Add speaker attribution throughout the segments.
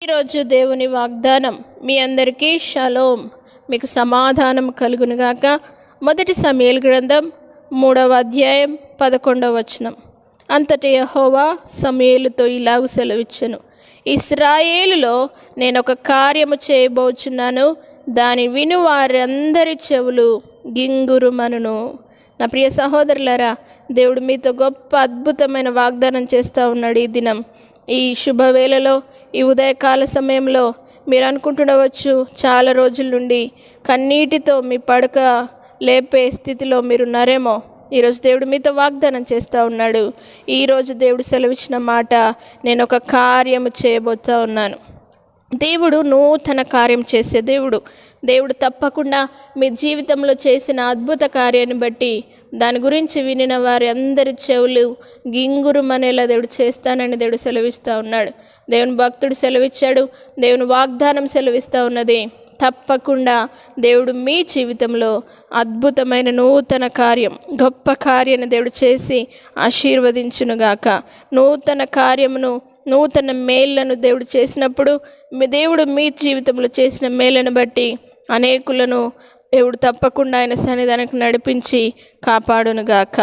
Speaker 1: ఈరోజు దేవుని వాగ్దానం, మీ అందరికీ షలోం, మీకు సమాధానం కలుగునుగాక. మొదటి సమూయేలు గ్రంథం 3వ అధ్యాయం 11వ వచనం. అంతటి యెహోవా సమూయేలుతో ఇలాగు సెలవిచ్చెను, ఇశ్రాయేలులో నేను ఒక కార్యము చేయబోచున్నాను, దాని విను వారందరి చెవులు గింగురుమనును. నా ప్రియ సహోదరులారా, దేవుడు మీతో గొప్ప అద్భుతమైన వాగ్దానం చేస్తూ ఉన్నాడు. ఈ దినం, ఈ శుభవేళలో, ఈ ఉదయకాల సమయంలో మీరు అనుకుంటుండవచ్చు, చాలా రోజుల నుండి కన్నీటితో మీ పడక లేపే స్థితిలో మీరున్నారేమో. ఈరోజు దేవుడు మీతో వాగ్దానం చేస్తూ ఉన్నాడు. ఈరోజు దేవుడు సెలవిచ్చిన మాట, నేను ఒక కార్యము చేయబోతూ ఉన్నాను. దేవుడు నూతన కార్యం చేసే దేవుడు తప్పకుండా మీ జీవితంలో చేసిన అద్భుత కార్యాన్ని బట్టి దాని గురించి వినిన వారి అందరి చెవులు గింగురుమనేలా దేవుడు చేస్తానని దేవుడు సెలవిస్తూ ఉన్నాడు. దేవుని భక్తుడు సెలవిచ్చాడు, దేవుని వాగ్దానం సెలవిస్తూ ఉన్నది. తప్పకుండా దేవుడు మీ జీవితంలో అద్భుతమైన నూతన కార్యం, గొప్ప కార్యాన్ని దేవుడు చేసి ఆశీర్వదించునుగాక. నూతన కార్యమును, నూతన మేళ్లను దేవుడు చేసినప్పుడు, దేవుడు మీ జీవితంలో చేసిన మేళ్లను బట్టి అనేకులను దేవుడు తప్పకుండా ఆయన సన్నిధానానికి నడిపించి కాపాడునుగాక.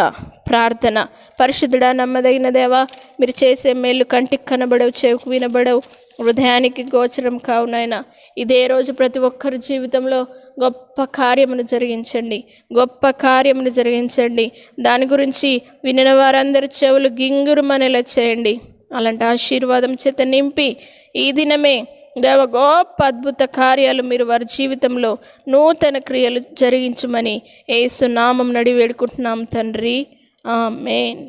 Speaker 1: ప్రార్థన. పరిశుద్ధుడా, నమ్మదగిన దేవా, మీరు చేసే మేళ్ళు కంటికి కనబడవు, చెవికి వినబడవు, హృదయానికి గోచరం కావునైన ఇదే రోజు ప్రతి ఒక్కరి జీవితంలో గొప్ప కార్యమును జరిగించండి, గొప్ప కార్యమును జరిగించండి. దాని గురించి వినిన వారందరి చెవులు గింగురుమనేలా చేయండి. అలాంటి ఆశీర్వాదం చేత నింపి ఈ దినమే దేవ గొప్ప అద్భుత కార్యాలు మీరు వారి జీవితంలో నూతన క్రియలు జరిగించమని యేసు నామం నడి వేడుకుంటున్నాం తండ్రి. ఆమేన్.